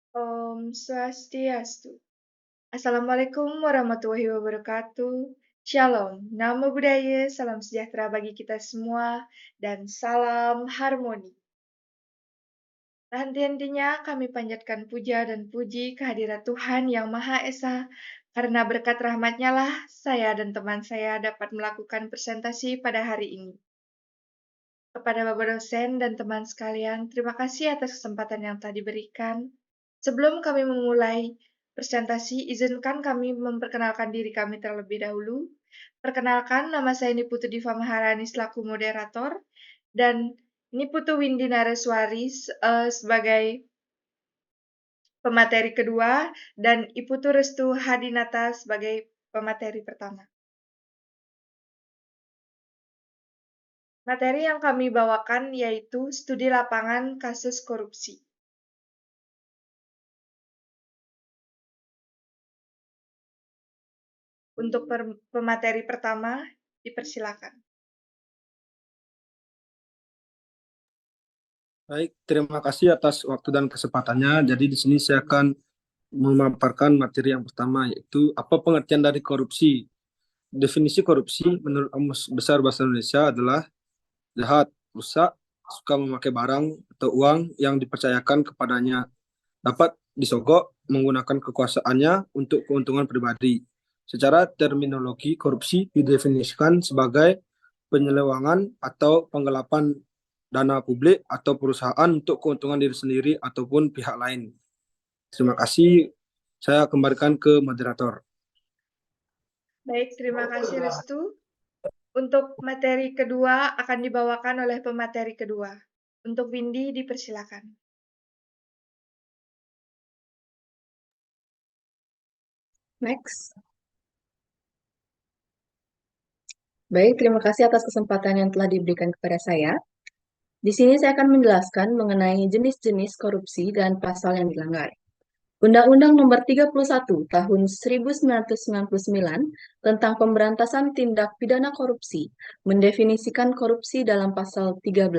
Om Swastiastu. Assalamualaikum warahmatullahi wabarakatuh. Shalom, namo buddhaya, salam sejahtera bagi kita semua, dan salam harmoni. Tak henti-hentinya kami panjatkan puja dan puji kehadirat Tuhan Yang Maha Esa, karena berkat rahmat-Nya lah saya dan teman saya dapat melakukan presentasi pada hari ini. Kepada Bapak dosen dan teman sekalian, terima kasih atas kesempatan yang telah diberikan. Sebelum kami memulai presentasi, izinkan kami memperkenalkan diri kami terlebih dahulu. Perkenalkan, nama saya Niputu Diva Maharani selaku moderator, dan Niputu Windy Nareswari sebagai pemateri kedua, dan Iputu Restu Hadinata sebagai pemateri pertama. Materi yang kami bawakan yaitu studi lapangan kasus korupsi. Untuk pemateri pertama, dipersilakan. Baik, terima kasih atas waktu dan kesempatannya. Jadi di sini saya akan memaparkan materi yang pertama, yaitu apa pengertian dari korupsi. Definisi korupsi menurut Kamus Besar Bahasa Indonesia adalah jahat, rusak, suka memakai barang atau uang yang dipercayakan kepadanya, dapat disogok menggunakan kekuasaannya untuk keuntungan pribadi. Secara terminologi, korupsi didefinisikan sebagai penyelewangan atau penggelapan dana publik atau perusahaan untuk keuntungan diri sendiri ataupun pihak lain. Terima kasih. Saya kembalikan ke moderator. Baik, terima kasih Restu. Untuk materi kedua akan dibawakan oleh pemateri kedua. Untuk Windy, dipersilakan. Next. Baik, terima kasih atas kesempatan yang telah diberikan kepada saya. Di sini saya akan menjelaskan mengenai jenis-jenis korupsi dan pasal yang dilanggar. Undang-Undang Nomor 31 Tahun 1999 tentang Pemberantasan Tindak Pidana Korupsi mendefinisikan korupsi dalam pasal 13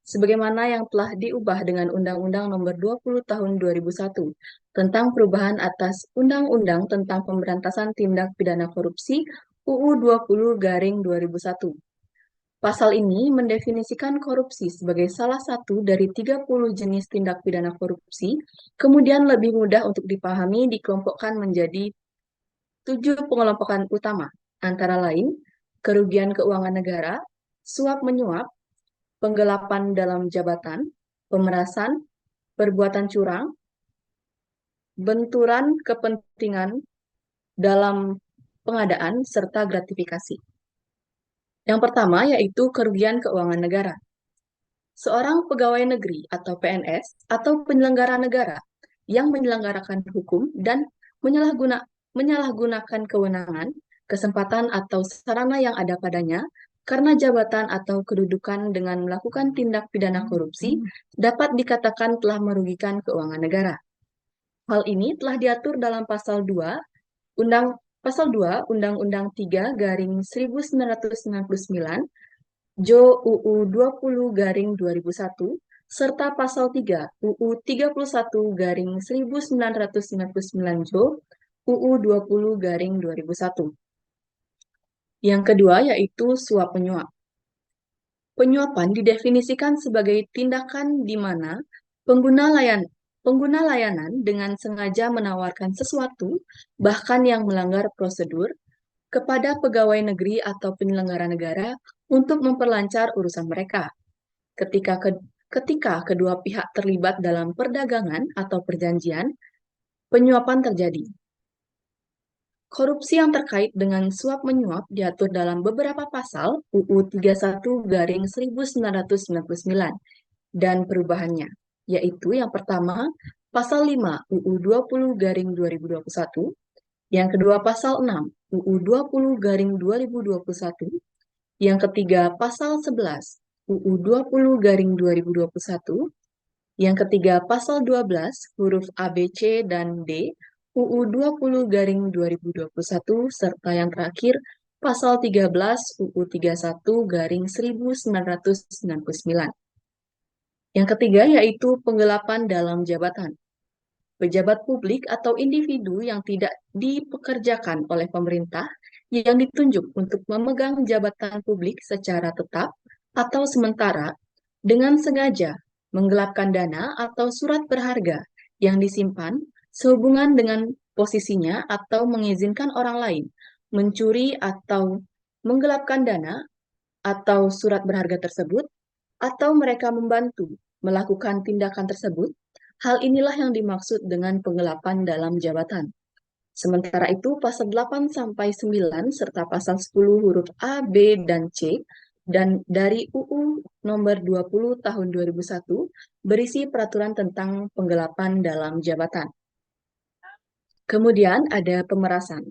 sebagaimana yang telah diubah dengan Undang-Undang Nomor 20 Tahun 2001 tentang perubahan atas Undang-Undang tentang Pemberantasan Tindak Pidana Korupsi UU 20/2001. Pasal ini mendefinisikan korupsi sebagai salah satu dari 30 jenis tindak pidana korupsi, kemudian lebih mudah untuk dipahami dikelompokkan menjadi 7 pengelompokan utama, antara lain kerugian keuangan negara, suap-menyuap, penggelapan dalam jabatan, pemerasan, perbuatan curang, benturan kepentingan dalam pengadaan, serta gratifikasi. Yang pertama yaitu kerugian keuangan negara. Seorang pegawai negeri atau PNS atau penyelenggara negara yang menyelenggarakan hukum dan menyalahgunakan kewenangan, kesempatan atau sarana yang ada padanya karena jabatan atau kedudukan dengan melakukan tindak pidana korupsi dapat dikatakan telah merugikan keuangan negara. Hal ini telah diatur dalam pasal 2 Undang-Undang 3/1999 JO UU 20/2001 serta pasal 3 UU 31/1999 JO UU 20/2001. Yang kedua yaitu suap menyuap. Penyuapan didefinisikan sebagai tindakan di mana pengguna layanan dengan sengaja menawarkan sesuatu, bahkan yang melanggar prosedur, kepada pegawai negeri atau penyelenggara negara untuk memperlancar urusan mereka. Ketika kedua pihak terlibat dalam perdagangan atau perjanjian, penyuapan terjadi. Korupsi yang terkait dengan suap-menyuap diatur dalam beberapa pasal UU 31/1999 dan perubahannya, yaitu yang pertama, pasal 5 UU 20/2021, yang kedua pasal 6 UU 20/2021, yang ketiga pasal 11 UU 20/2021, yang ketiga pasal 12 huruf A, B, C, dan D UU 20/2021, serta yang terakhir pasal 13 UU 31/1999. Yang ketiga yaitu penggelapan dalam jabatan. pejabat publik atau individu yang tidak dipekerjakan oleh pemerintah yang ditunjuk untuk memegang jabatan publik secara tetap atau sementara dengan sengaja menggelapkan dana atau surat berharga yang disimpan sehubungan dengan posisinya atau mengizinkan orang lain mencuri atau menggelapkan dana atau surat berharga tersebut, atau mereka membantu melakukan tindakan tersebut. Hal inilah yang dimaksud dengan penggelapan dalam jabatan. Sementara itu, pasal 8 sampai 9 serta pasal 10 huruf A, B, dan C dan dari UU nomor 20 tahun 2001 berisi peraturan tentang penggelapan dalam jabatan. Kemudian ada pemerasan.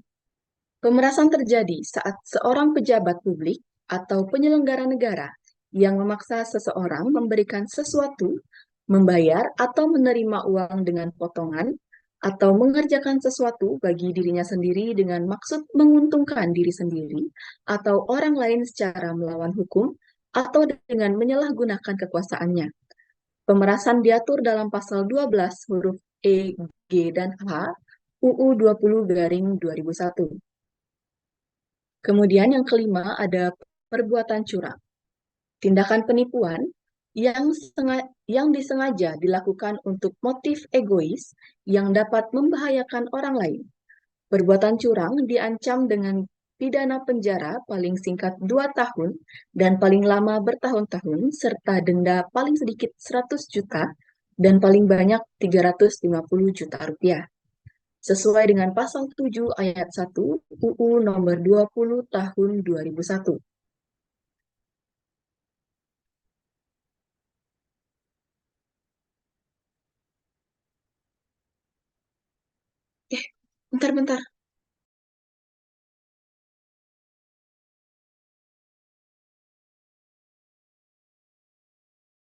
Pemerasan terjadi saat seorang pejabat publik atau penyelenggara negara yang memaksa seseorang memberikan sesuatu, membayar atau menerima uang dengan potongan, atau mengerjakan sesuatu bagi dirinya sendiri dengan maksud menguntungkan diri sendiri atau orang lain secara melawan hukum atau dengan menyalahgunakan kekuasaannya. Pemerasan diatur dalam pasal 12 huruf E, G, dan H UU 20/2001. Kemudian yang kelima ada perbuatan curang. Tindakan penipuan yang disengaja dilakukan untuk motif egois yang dapat membahayakan orang lain. Perbuatan curang diancam dengan pidana penjara paling singkat 2 tahun dan paling lama bertahun-tahun serta denda paling sedikit 100 juta dan paling banyak 350 juta rupiah. Sesuai dengan pasal 7 ayat 1 UU nomor 20 tahun 2001. Bentar.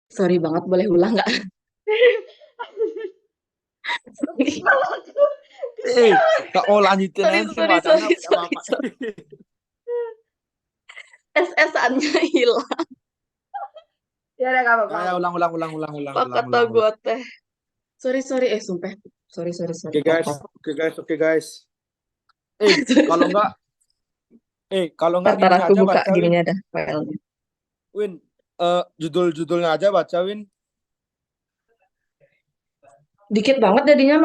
Sorry banget, boleh ulang nggak? Kak mau lanjutin aja bacanya apa? SS-annya hilang. Ya udah nggak apa-apa. Ya, Apa kata gue teh? Sorry, sumpah. Sorry. Oke guys. Kalau nggak Ntar gini aku aja buka baca, gininya dah filenya. Win. Judul-judulnya aja baca, Win. Dikit banget jadinya.